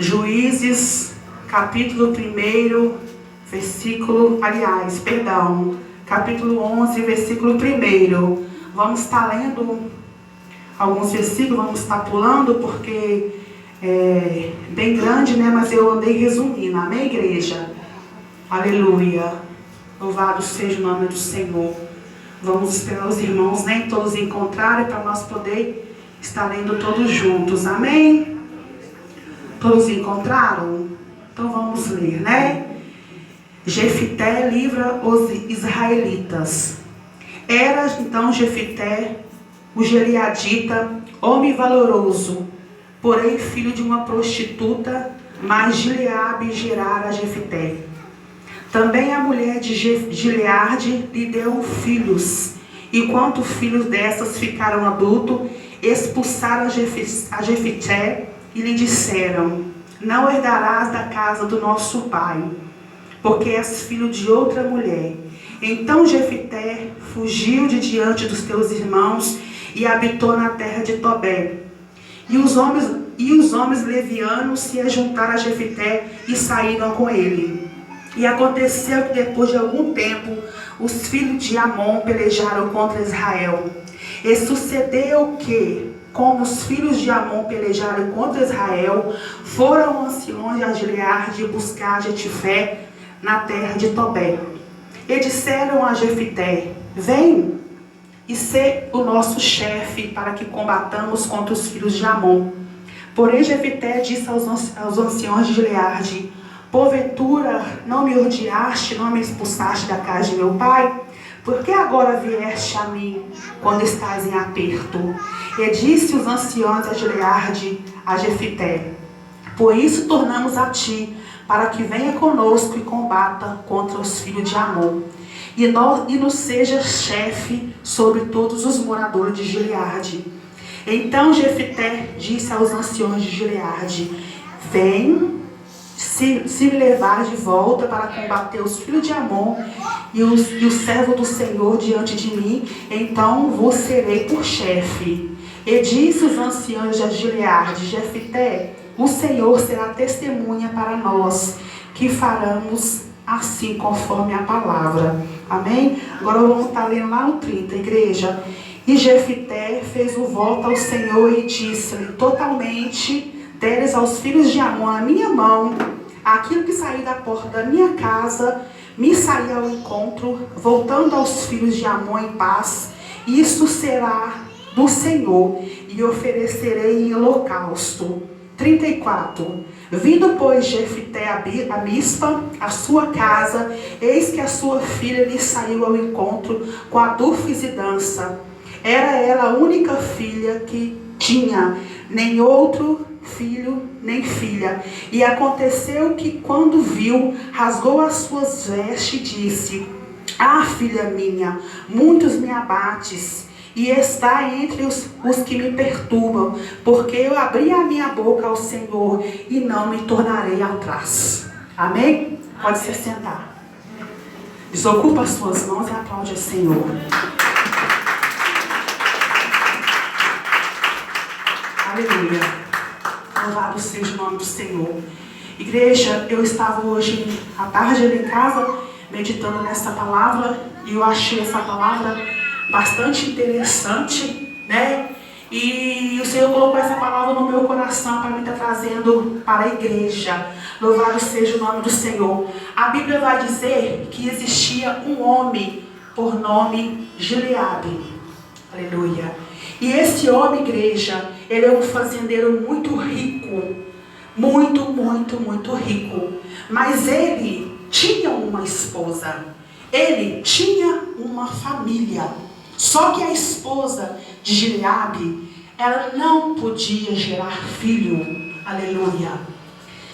Juízes, capítulo 1, capítulo 11, versículo 1. Vamos estar lendo alguns versículos, vamos estar pulando, porque é bem grande, né? Mas eu andei resumindo. Amém, igreja? Aleluia. Louvado seja o nome do Senhor. Vamos esperar os irmãos, nem todos encontrarem, para nós poder estar lendo todos juntos. Amém? Todos encontraram? Então vamos ler, né? Jefité livra os israelitas. Era então Jefité, o gileadita, homem valoroso, porém filho de uma prostituta, mas Gileade gerara Jefité. Também a mulher de Gileade lhe deu filhos, e quando filhos dessas ficaram adultos, expulsaram a Jefité e lhe disseram: não herdarás da casa do nosso pai, porque és filho de outra mulher. Então Jefité fugiu de diante dos teus irmãos e habitou na terra de Tobé. E os homens levianos se ajuntaram a Jefité e saíram com ele. E aconteceu que depois de algum tempo, os filhos de Amon pelejaram contra Israel. E sucedeu que, como os filhos de Amon pelejaram contra Israel, foram anciões de Gileade buscar Jefité na terra de Tobé. E disseram a Jefité: vem e sê o nosso chefe, para que combatamos contra os filhos de Amon. Porém Jefité disse aos anciões de Gileade: porventura não me odiaste, não me expulsaste da casa de meu pai? Por que agora vieste a mim, quando estás em aperto? E disse os anciões de Gileade a Jefité: por isso tornamos a ti, para que venha conosco e combata contra os filhos de Amon, e nos seja chefe sobre todos os moradores de Gileade. Então Jefité disse aos anciões de Gileade: vem, se me levar de volta para combater os filhos de Amon e o servo do Senhor diante de mim, então vos serei por chefe. E disse os anciãos de Gileade: Jefité, o Senhor será testemunha para nós, que faremos assim conforme a palavra. Amém? Agora vamos estar lendo lá no 30, igreja. E Jefité fez o voto ao Senhor e disse-lhe: totalmente deres aos filhos de Amon a minha mão, aquilo que sair da porta da minha casa, me sair ao encontro, voltando aos filhos de Amon em paz, isso será do Senhor, e oferecerei em holocausto. 34. Vindo, pois, Jefité a Mispa, a sua casa, eis que a sua filha lhe saiu ao encontro com adufes e dança. Era ela a única filha que tinha, nem outro filho, nem filha. E aconteceu que, quando viu, rasgou as suas vestes e disse: ah, filha minha, muitos me abates, e está entre os que me perturbam, porque eu abri a minha boca ao Senhor e não me tornarei atrás. Amém? Pode se sentar. Desocupa as suas mãos e aplaude ao Senhor. Aleluia. Louvado seja o nome do Senhor. Igreja, eu estava hoje à tarde ali em casa meditando nessa palavra, e eu achei essa palavra bastante interessante, né? E o Senhor colocou essa palavra no meu coração para me estar trazendo para a igreja. Louvado seja o nome do Senhor. A Bíblia vai dizer que existia um homem por nome Gileade. Aleluia. E esse homem, igreja, ele é um fazendeiro muito rico. Muito rico. Mas ele tinha uma esposa. Ele tinha uma família. Só que a esposa de Gileade, ela não podia gerar filho. Aleluia.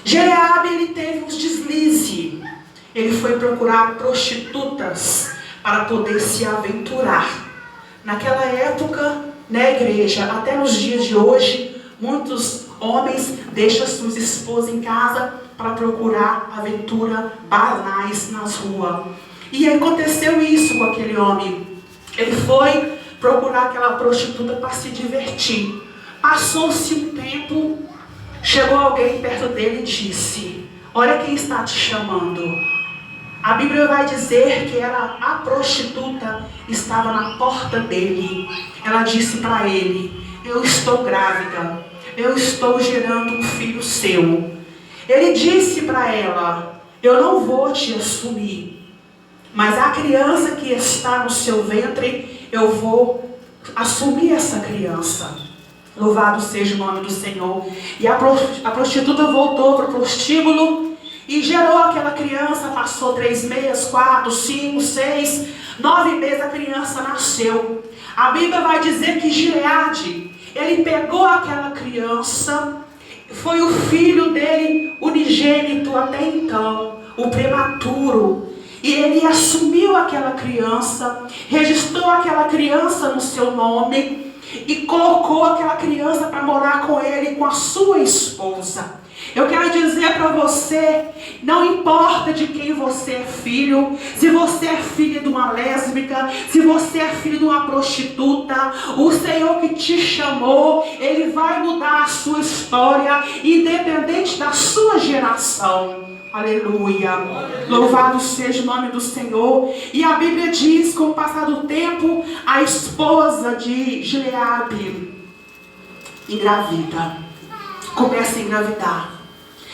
Gileade, ele teve uns deslizes. Ele foi procurar prostitutas para poder se aventurar. Naquela época, né, igreja, até nos dias de hoje, muitos homens deixam suas esposas em casa para procurar aventura banais nas ruas. E aconteceu isso com aquele homem. Ele foi procurar aquela prostituta para se divertir. Passou-se um tempo, Chegou alguém perto dele e disse: olha quem está te chamando. A Bíblia vai dizer que a prostituta estava na porta dele. Ela disse para ele: eu estou grávida, eu estou gerando um filho seu. Ele disse para ela: eu não vou te assumir, mas a criança que está no seu ventre, eu vou assumir essa criança. Louvado seja o nome do Senhor. E a prostituta voltou para o prostíbulo e gerou aquela criança. Passou 3 meses, 4, 5, 6, 9 meses, a criança nasceu. A Bíblia vai dizer que Gileade, ele pegou aquela criança, foi o filho dele unigênito até então, o prematuro. E ele assumiu aquela criança, registrou aquela criança no seu nome e colocou aquela criança para morar com ele e com a sua esposa. Eu quero dizer para você, não importa de quem você é filho, se você é filho de uma lésbica, se você é filho de uma prostituta, o Senhor que te chamou, Ele vai mudar a sua história, independente da sua geração. Aleluia. Louvado seja o nome do Senhor. E a Bíblia diz, com o passar do tempo, a esposa de Gileade engravida. Começa a engravidar.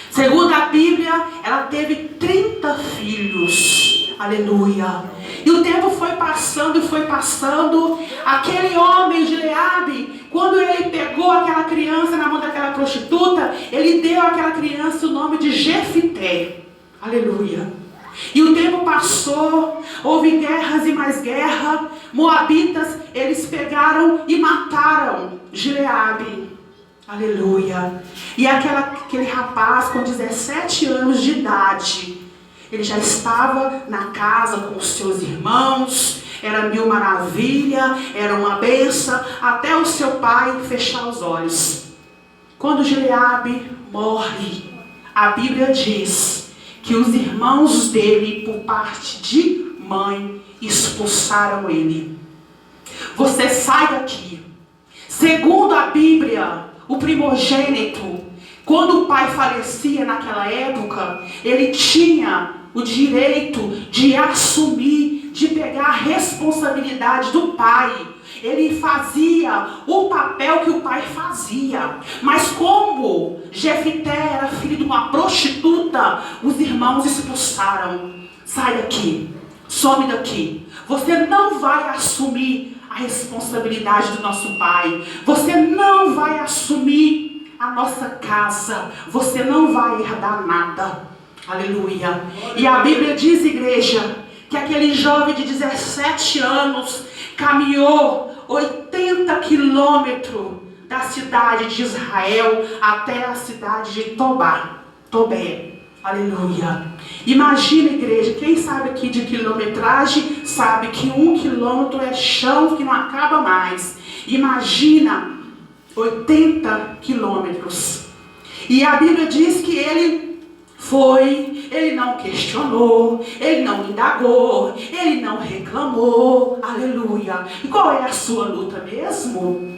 Segundo a Bíblia, ela teve 30 filhos. Aleluia. E o tempo foi passando e foi passando. Aquele homem de Gileade, quando ele pegou aquela criança na mão daquela prostituta, ele deu àquela criança o nome de Jefité. Aleluia. E o tempo passou, houve guerras e mais guerra. Moabitas, eles pegaram e mataram Gileade. Aleluia. E aquele rapaz com 17 anos de idade, ele já estava na casa com os seus irmãos, era mil maravilha, era uma bênção, até o seu pai fechar os olhos. Quando Gileade morre, a Bíblia diz que os irmãos dele, por parte de mãe, expulsaram ele. Você sai daqui. Segundo a Bíblia, o primogênito, quando o pai falecia naquela época, ele tinha o direito de assumir, de pegar a responsabilidade do pai. Ele fazia o papel que o pai fazia. Mas como Jefité era filho de uma prostituta, os irmãos expulsaram. Sai daqui, some daqui. Você não vai assumir a responsabilidade do nosso pai. Você não vai assumir a nossa casa. Você não vai herdar nada. Aleluia. E a Bíblia diz, igreja, que aquele jovem de 17 anos caminhou 80 quilômetros da cidade de Israel até a cidade de Tobé. Aleluia. Imagina, igreja, quem sabe aqui de quilometragem sabe que 1 quilômetro é chão que não acaba mais. Imagina 80 quilômetros. E a Bíblia diz que ele foi, ele não questionou, ele não indagou, ele não reclamou. Aleluia. E qual é a sua luta mesmo?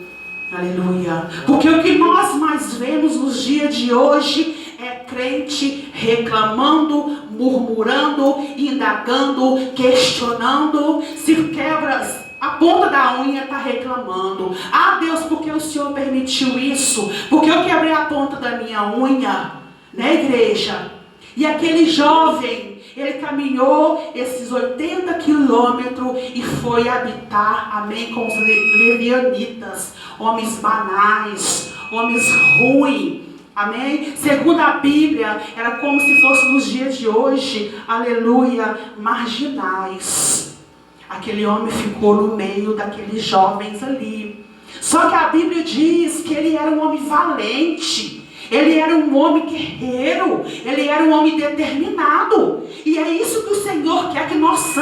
Aleluia. Porque o que nós mais vemos nos dias de hoje é crente reclamando, murmurando, indagando, questionando. Se quebra a ponta da unha, está reclamando. Ah, Deus, por que o Senhor permitiu isso? Porque eu quebrei a ponta da minha unha, né, igreja? E aquele jovem, ele caminhou esses 80 quilômetros e foi habitar, amém, com os levianitas, homens banais, homens ruins. Amém? Segundo a Bíblia, era como se fosse nos dias de hoje, aleluia, marginais. Aquele homem ficou no meio daqueles jovens ali. Só que a Bíblia diz que ele era um homem valente. Ele era um homem guerreiro. Ele era um homem determinado. E é isso que o Senhor quer que nós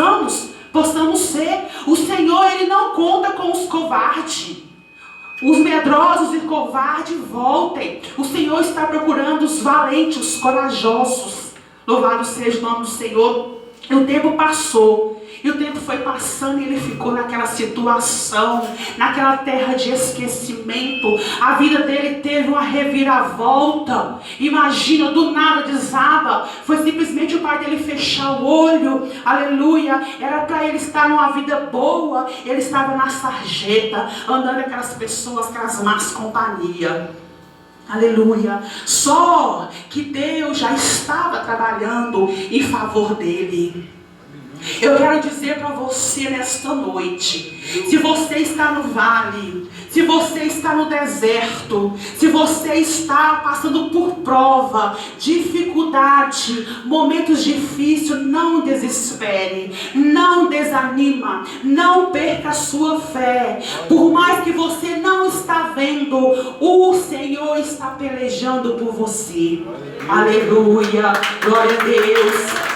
possamos ser. O Senhor, Ele não conta com os covardes. Os medrosos e covardes voltem. O Senhor está procurando os valentes, os corajosos. Louvado seja o nome do Senhor. E o tempo passou. E o tempo foi passando e ele ficou naquela situação, naquela terra de esquecimento. A vida dele teve uma reviravolta. Imagina, do nada desaba. Foi simplesmente o pai dele fechar o olho. Aleluia. Era para ele estar numa vida boa. Ele estava na sarjeta, andando com aquelas pessoas, aquelas más companhias. Aleluia. Só que Deus já estava trabalhando em favor dele. Eu quero dizer para você nesta noite, se você está no vale, se você está no deserto, se você está passando por prova, dificuldade, momentos difíceis, não desespere, não desanima, não perca a sua fé. Por mais que você não está vendo, o Senhor está pelejando por você. Aleluia, glória a Deus.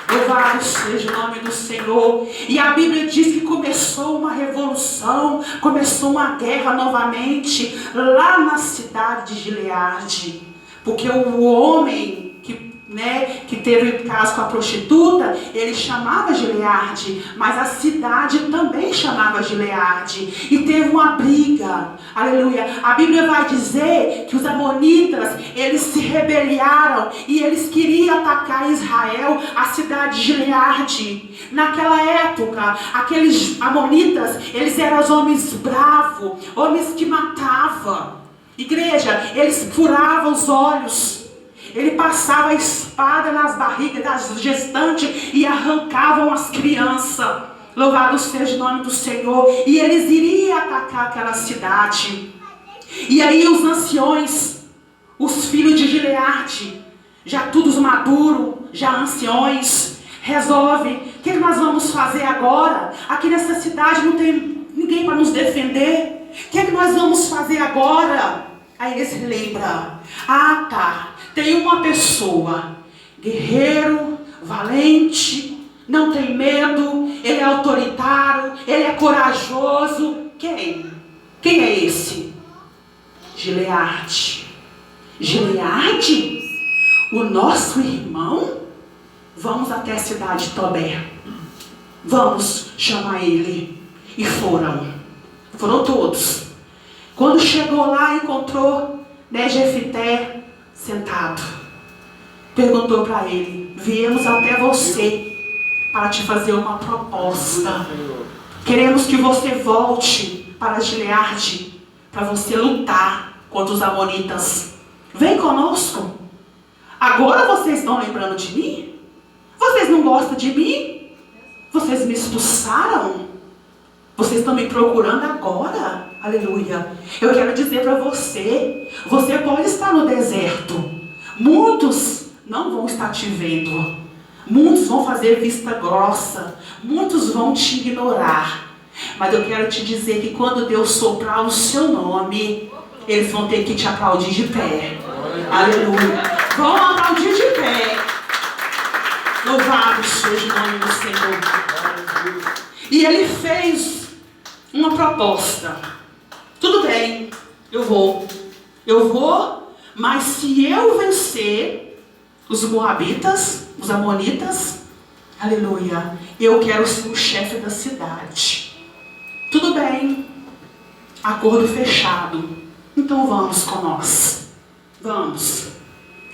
Louvado seja o nome do Senhor. E a Bíblia diz que começou uma revolução, começou uma guerra novamente lá na cidade de Gileade. Porque o homem que teve caso com a prostituta, ele chamava Gileade, mas a cidade também chamava Gileade. E teve uma briga. Aleluia. A Bíblia vai dizer que os amonitas, eles se rebelaram e eles queriam atacar Israel, a cidade de Gileade. Naquela época, aqueles amonitas, eles eram os homens bravos, homens que matavam. Igreja, eles furavam os olhos. Ele passava a espada nas barrigas das gestantes e arrancavam as crianças. Louvado seja o nome do Senhor. E eles iriam atacar aquela cidade. E aí os anciões, os filhos de Gileade, já todos maduros, já anciões, resolvem: o que nós vamos fazer agora? Aqui nessa cidade não tem ninguém para nos defender. O que nós vamos fazer agora? Aí eles se lembram: ah, tá, tem uma pessoa, guerreiro, valente, não tem medo, ele é autoritário, ele é corajoso. Quem? Quem é esse? Gileade. Gileade? O nosso irmão? Vamos até a cidade de Tobé. Vamos chamar ele. E foram todos. Quando chegou lá, encontrou Jefité sentado. Perguntou para ele: viemos até você para te fazer uma proposta. Queremos que você volte para Gileade, para você lutar contra os amonitas. Vem conosco. Agora vocês estão lembrando de mim? Vocês não gostam de mim? Vocês me expulsaram? Vocês estão me procurando agora? Aleluia. Eu quero dizer para você, você pode estar no deserto. Muitos não vão estar te vendo. Muitos vão fazer vista grossa. Muitos vão te ignorar. Mas eu quero te dizer que quando Deus soprar o seu nome, eles vão ter que te aplaudir de pé. Aleluia. Vão aplaudir de pé. Louvado seja o nome do Senhor. E ele fez uma proposta. Tudo bem, eu vou, mas se eu vencer os moabitas, os amonitas, aleluia, eu quero ser o chefe da cidade. Tudo bem, acordo fechado. Então vamos com nós. Vamos.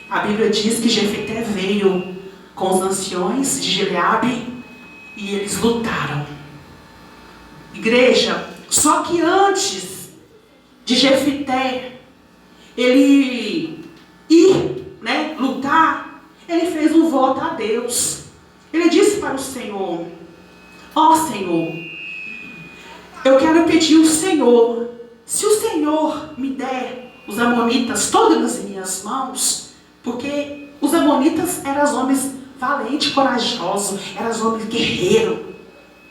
A Bíblia diz que Jefité veio com os anciões de Gileade e eles lutaram. Igreja, só que antes de Jefité ele ir, lutar, ele fez um voto a Deus. Ele disse para o Senhor: ó Senhor, eu quero pedir ao Senhor, se o Senhor me der os amonitas todos nas minhas mãos, porque os amonitas eram os homens valentes, corajosos, eram os homens guerreiros.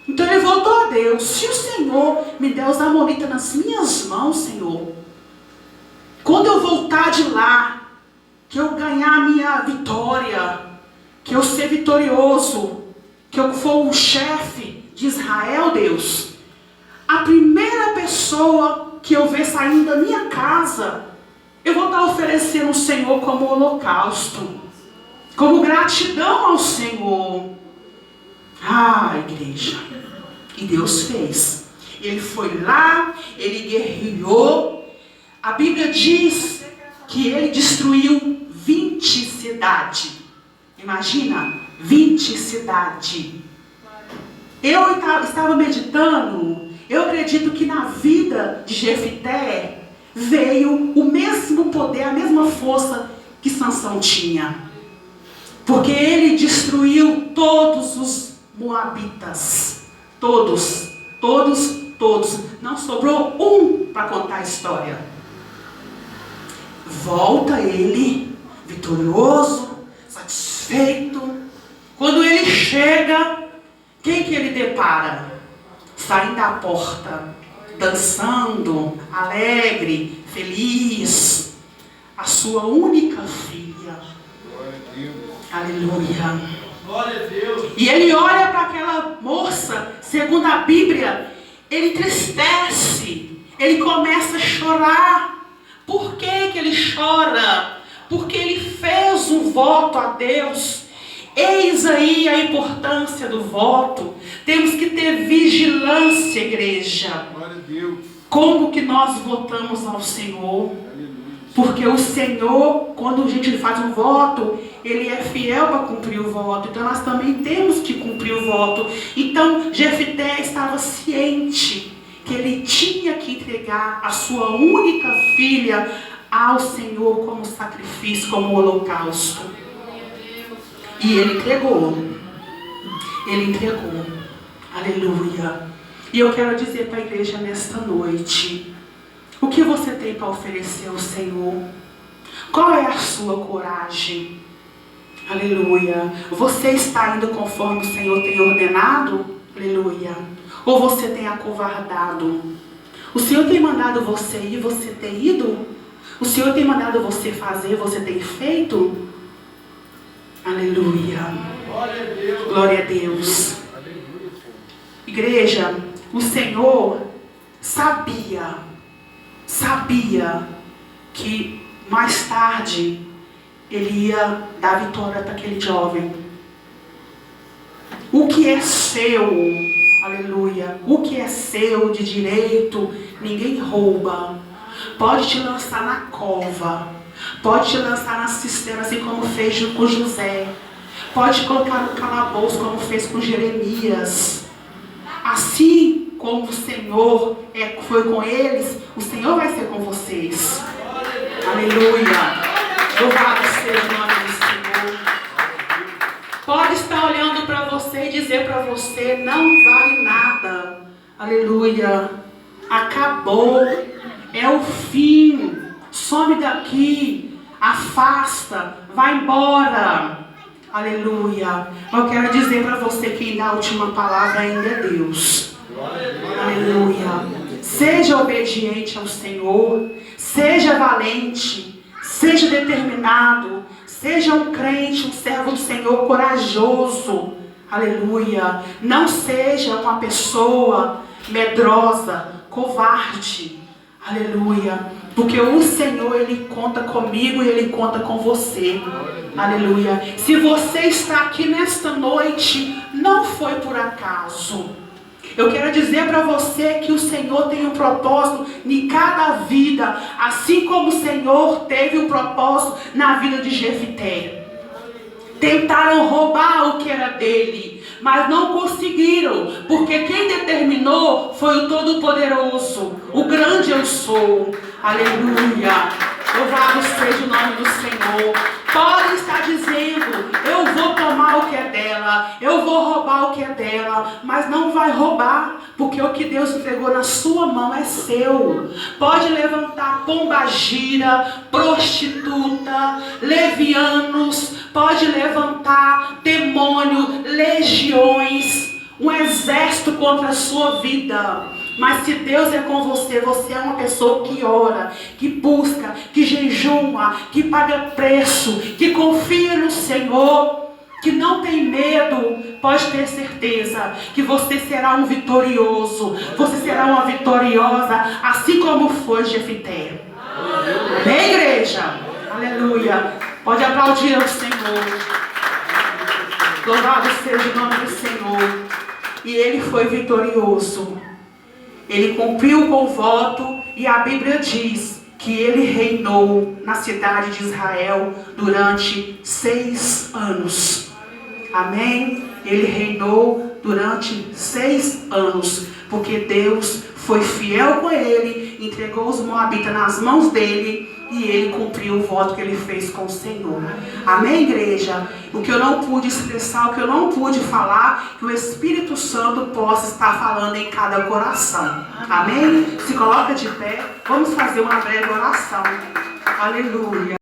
Então ele voltou a Deus: se o Senhor me der os amonitas nas minhas mãos, Senhor, quando eu voltar de lá, que eu ganhar a minha vitória, que eu ser vitorioso, que eu for o chefe de Israel, Deus, a primeira pessoa que eu ver saindo da minha casa, eu vou estar oferecendo o Senhor como holocausto. como gratidão ao Senhor. Igreja. E Deus fez. Ele foi lá, ele guerreou. A Bíblia diz que ele destruiu 20 cidades. Imagina, 20 cidades. Eu estava meditando, eu acredito que na vida de Jefité veio o mesmo poder, a mesma força que Sansão tinha. Porque ele destruiu todos os moabitas. Todos. Não sobrou um para contar a história. Volta ele, vitorioso, satisfeito. Quando ele chega, quem que ele depara? Saindo da porta, dançando, alegre, feliz. A sua única filha. Aleluia. Glória a Deus. E ele olha para aquela moça, segundo a Bíblia, ele entristece, ele começa a chorar. Por que ele chora? Porque ele fez um voto a Deus. Eis aí a importância do voto. Temos que ter vigilância, igreja. Glória a Deus. Como que nós votamos ao Senhor? Porque o Senhor, quando a gente faz um voto, Ele é fiel para cumprir o voto. Então nós também temos que cumprir o voto. Então Jefité estava ciente que ele tinha que entregar a sua única filha ao Senhor como sacrifício, como holocausto. E ele entregou. Ele entregou. Aleluia. E eu quero dizer para a igreja nesta noite: o que você tem para oferecer ao Senhor? Qual é a sua coragem? Aleluia. Você está indo conforme o Senhor tem ordenado? Aleluia. Ou você tem acovardado? O Senhor tem mandado você ir, você tem ido? O Senhor tem mandado você fazer, você tem feito? Aleluia. Glória a Deus. Glória a Deus. Igreja, o Senhor sabia que mais tarde Ele ia dar vitória para aquele jovem. O que é seu, aleluia, o que é seu de direito, ninguém rouba. Pode te lançar na cova, pode te lançar na cisterna, assim como fez com José. Pode colocar no calabouço, como fez com Jeremias. Assim como o Senhor foi com eles, o Senhor vai ser com vocês. Aleluia. Louvado seja o nome do Senhor. Pode estar olhando para você e dizer para você: não vale nada. Aleluia. Acabou. É o fim. Some daqui. Afasta. Vai embora. Aleluia. Eu quero dizer para você que ainda a última palavra ainda é Deus. Aleluia. Seja obediente ao Senhor. Seja valente. Seja determinado. Seja um crente, um servo do Senhor corajoso. Aleluia. Não seja uma pessoa medrosa, covarde. Aleluia. Porque o Senhor, Ele conta comigo e Ele conta com você. Aleluia. Se você está aqui nesta noite, não foi por acaso. Eu quero dizer para você que o Senhor tem um propósito em cada vida, assim como o Senhor teve um propósito na vida de Jefité. Tentaram roubar o que era dele, mas não conseguiram, porque quem determinou foi o Todo-Poderoso, o grande eu sou. Aleluia. Louvado seja o nome do Senhor. Pode estar dizendo: eu vou tomar o que é dela, eu vou roubar o que é dela, mas não vai roubar, porque o que Deus entregou na sua mão é seu. Pode levantar pombagira, prostituta, levianos, pode levantar demônio, legiões, um exército contra a sua vida. Mas se Deus é com você, você é uma pessoa que ora, que busca, que jejuma, que paga preço, que confia no Senhor, que não tem medo. Pode ter certeza que você será um vitorioso, você será uma vitoriosa, assim como foi Jefité. Amém, igreja? Aleluia. Pode aplaudir ao Senhor. Louvado seja o nome do Senhor. E ele foi vitorioso. Ele cumpriu com o voto e a Bíblia diz que ele reinou na cidade de Israel durante 6 anos. Amém? Ele reinou durante 6 anos, porque Deus foi fiel com ele, entregou os moabitas nas mãos dele e ele cumpriu o voto que ele fez com o Senhor. Amém, igreja? O que eu não pude expressar, o que eu não pude falar, que o Espírito Santo possa estar falando em cada coração. Amém? Se coloca de pé, vamos fazer uma breve oração. Aleluia.